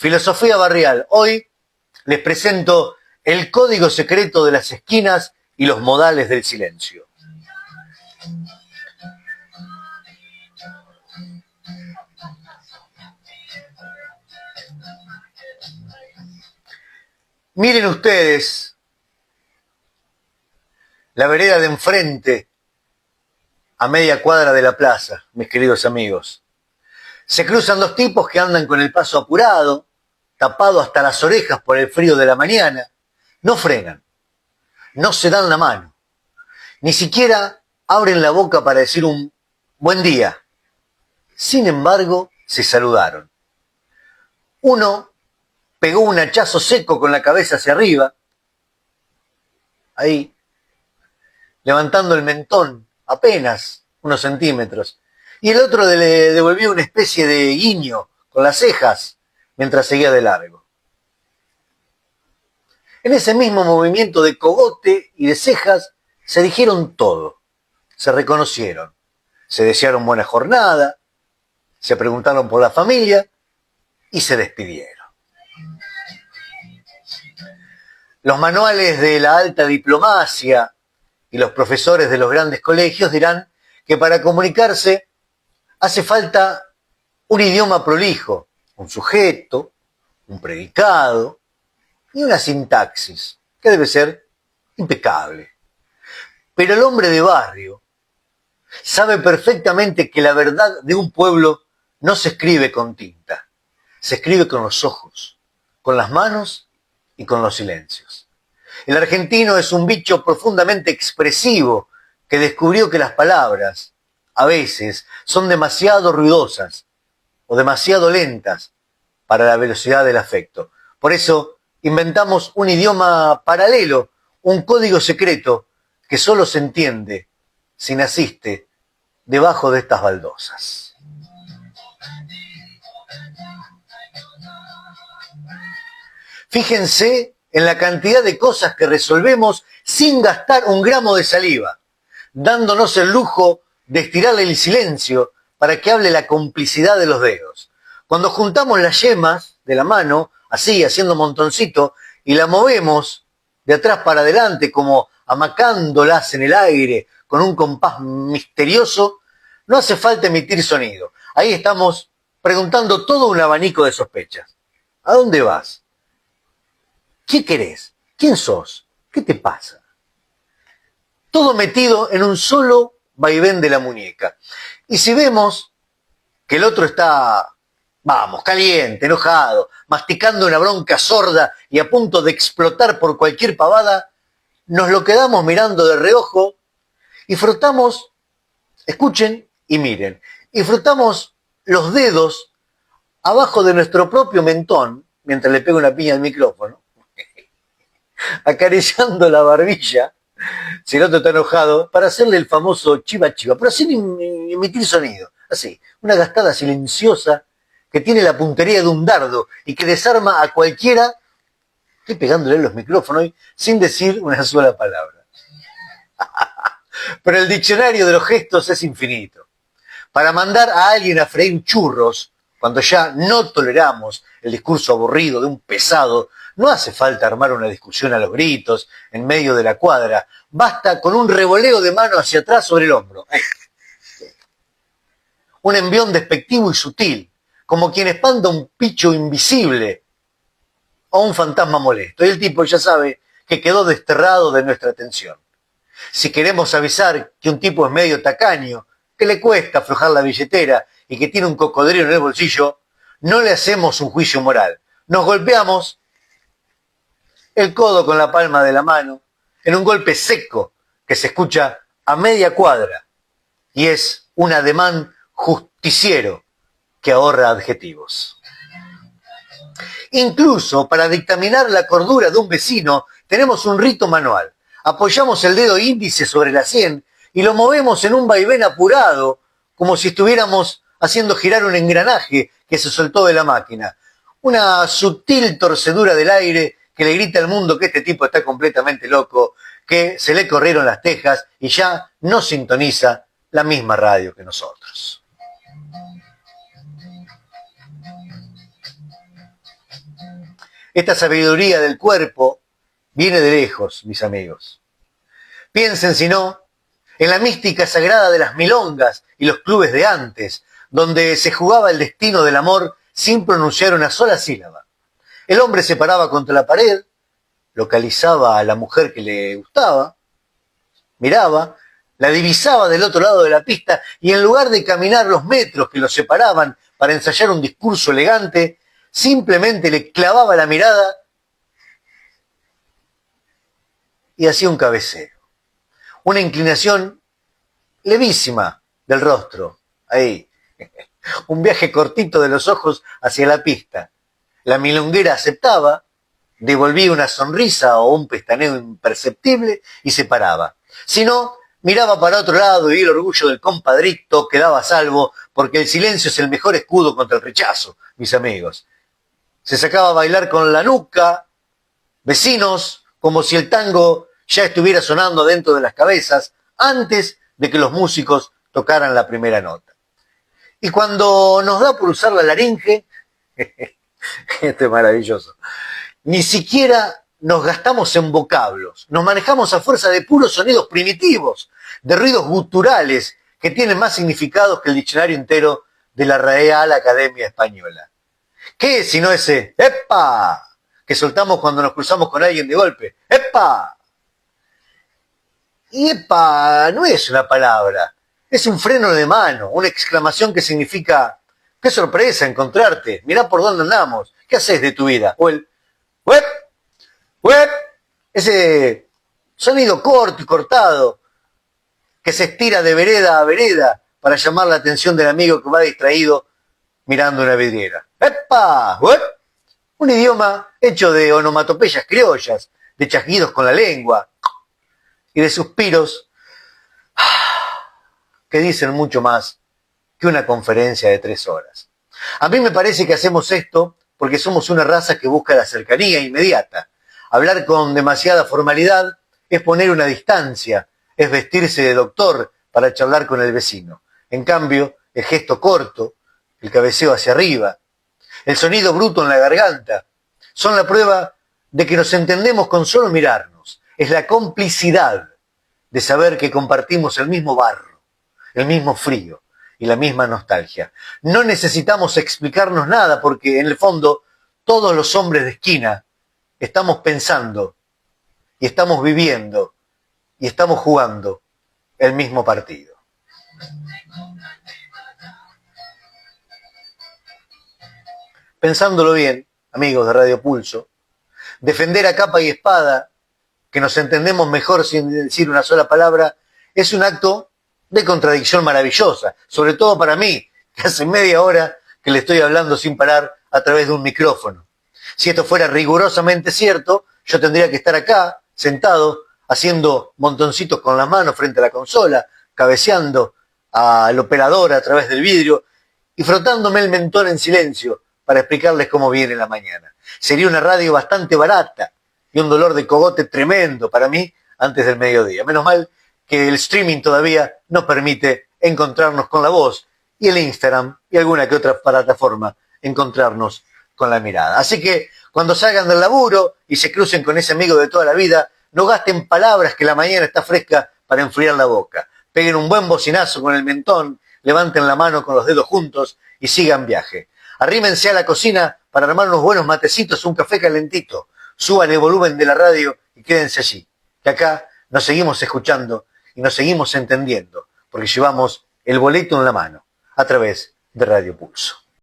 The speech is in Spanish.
Filosofía barrial. Hoy les presento el código secreto de las esquinas y los modales del silencio. Miren ustedes la vereda de enfrente, a media cuadra de la plaza, mis queridos amigos. Se cruzan dos tipos que andan con el paso apurado, tapado hasta las orejas por el frío de la mañana. No frenan, no se dan la mano, ni siquiera abren la boca para decir un buen día. Sin embargo, se saludaron. Uno pegó un hachazo seco con la cabeza hacia arriba, ahí, levantando el mentón apenas unos centímetros, y el otro le devolvió una especie de guiño con las cejas mientras seguía de largo. En ese mismo movimiento de cogote y de cejas se dijeron todo, se reconocieron, se desearon buena jornada, se preguntaron por la familia y se despidieron. Los manuales de la alta diplomacia y los profesores de los grandes colegios dirán que para comunicarse hace falta un idioma prolijo, un sujeto, un predicado y una sintaxis que debe ser impecable. Pero el hombre de barrio sabe perfectamente que la verdad de un pueblo no se escribe con tinta, se escribe con los ojos, con las manos y con los silencios. El argentino es un bicho profundamente expresivo que descubrió que las palabras, a veces, son demasiado ruidosas o demasiado lentas para la velocidad del afecto. Por eso inventamos un idioma paralelo, un código secreto que solo se entiende si naciste debajo de estas baldosas. Fíjense en la cantidad de cosas que resolvemos sin gastar un gramo de saliva, dándonos el lujo de estirarle el silencio para que hable la complicidad de los dedos. Cuando juntamos las yemas de la mano, así, haciendo montoncito, y la movemos de atrás para adelante, como amacándolas en el aire con un compás misterioso, no hace falta emitir sonido. Ahí estamos preguntando todo un abanico de sospechas. ¿A dónde vas? ¿Qué querés? ¿Quién sos? ¿Qué te pasa? Todo metido en un solo vaivén de la muñeca. Y si vemos que el otro está, caliente, enojado, masticando una bronca sorda y a punto de explotar por cualquier pavada, nos lo quedamos mirando de reojo y frotamos, escuchen y miren, y frotamos los dedos abajo de nuestro propio mentón, mientras le pego una piña al micrófono, acariciando la barbilla, si el otro está enojado, para hacerle el famoso chiva chiva, pero sin emitir sonido, así, una gastada silenciosa que tiene la puntería de un dardo y que desarma a cualquiera, estoy pegándole los micrófonos hoy, sin decir una sola palabra. Pero el diccionario de los gestos es infinito. Para mandar a alguien a freír churros, cuando ya no toleramos el discurso aburrido de un pesado, no hace falta armar una discusión a los gritos en medio de la cuadra. Basta con un revoleo de mano hacia atrás sobre el hombro. Un envión despectivo y sutil, como quien espanta un picho invisible o un fantasma molesto. Y el tipo ya sabe que quedó desterrado de nuestra atención. Si queremos avisar que un tipo es medio tacaño, que le cuesta aflojar la billetera y que tiene un cocodrilo en el bolsillo, no le hacemos un juicio moral. Nos golpeamos el codo con la palma de la mano en un golpe seco que se escucha a media cuadra y es un ademán justiciero que ahorra adjetivos. Incluso para dictaminar la cordura de un vecino tenemos un rito manual. Apoyamos el dedo índice sobre la sien y lo movemos en un vaivén apurado, como si estuviéramos haciendo girar un engranaje que se soltó de la máquina. Una sutil torcedura del aire que le grita al mundo que este tipo está completamente loco, que se le corrieron las tejas y ya no sintoniza la misma radio que nosotros. Esta sabiduría del cuerpo viene de lejos, mis amigos. Piensen, si no, en la mística sagrada de las milongas y los clubes de antes, donde se jugaba el destino del amor sin pronunciar una sola sílaba. El hombre se paraba contra la pared, localizaba a la mujer que le gustaba, miraba, la divisaba del otro lado de la pista y en lugar de caminar los metros que los separaban para ensayar un discurso elegante, simplemente le clavaba la mirada y hacía un cabeceo. Una inclinación levísima del rostro, ahí. Un viaje cortito de los ojos hacia la pista. La milonguera aceptaba, devolvía una sonrisa o un pestaneo imperceptible y se paraba. Si no, miraba para otro lado y el orgullo del compadrito quedaba a salvo, porque el silencio es el mejor escudo contra el rechazo, mis amigos. Se sacaba a bailar con la nuca, vecinos, como si el tango ya estuviera sonando dentro de las cabezas antes de que los músicos tocaran la primera nota. Y cuando nos da por usar la laringe, esto es maravilloso, ni siquiera nos gastamos en vocablos, nos manejamos a fuerza de puros sonidos primitivos, de ruidos guturales que tienen más significados que el diccionario entero de la Real Academia Española. ¿Qué es sino ese ¡epa! Que soltamos cuando nos cruzamos con alguien de golpe? ¡Epa! Y epa no es una palabra, es un freno de mano, una exclamación que significa ¡qué sorpresa encontrarte! Mirá por dónde andamos, ¿qué haces de tu vida? O el ¡wep! ¡wep! Ese sonido corto y cortado que se estira de vereda a vereda para llamar la atención del amigo que va distraído mirando una vidriera. ¡Epa! ¡wep! Un idioma hecho de onomatopeyas criollas, de chasquidos con la lengua y de suspiros que dicen mucho más que una conferencia de 3 horas. A mí me parece que hacemos esto porque somos una raza que busca la cercanía inmediata. Hablar con demasiada formalidad es poner una distancia, es vestirse de doctor para charlar con el vecino. En cambio, el gesto corto, el cabeceo hacia arriba, el sonido bruto en la garganta, son la prueba de que nos entendemos con solo mirarnos. Es la complicidad de saber que compartimos el mismo barro, el mismo frío y la misma nostalgia. No necesitamos explicarnos nada porque, en el fondo, todos los hombres de esquina estamos pensando y estamos viviendo y estamos jugando el mismo partido. Pensándolo bien, amigos de Radio Pulso, defender a capa y espada que nos entendemos mejor sin decir una sola palabra es un acto de contradicción maravillosa, sobre todo para mí, que hace media hora que le estoy hablando sin parar a través de un micrófono. Si esto fuera rigurosamente cierto, yo tendría que estar acá, sentado, haciendo montoncitos con las manos frente a la consola, cabeceando al operador a través del vidrio y frotándome el mentón en silencio para explicarles cómo viene la mañana. Sería una radio bastante barata y un dolor de cogote tremendo para mí antes del mediodía. Menos mal que el streaming todavía nos permite encontrarnos con la voz y el Instagram y alguna que otra plataforma encontrarnos con la mirada. Así que cuando salgan del laburo y se crucen con ese amigo de toda la vida, no gasten palabras que la mañana está fresca para enfriar la boca. Peguen un buen bocinazo con el mentón, levanten la mano con los dedos juntos y sigan viaje. Arrímense a la cocina para armar unos buenos matecitos, un café calentito. Suban el volumen de la radio y quédense allí, que acá nos seguimos escuchando y nos seguimos entendiendo, porque llevamos el boleto en la mano a través de Radio Pulso.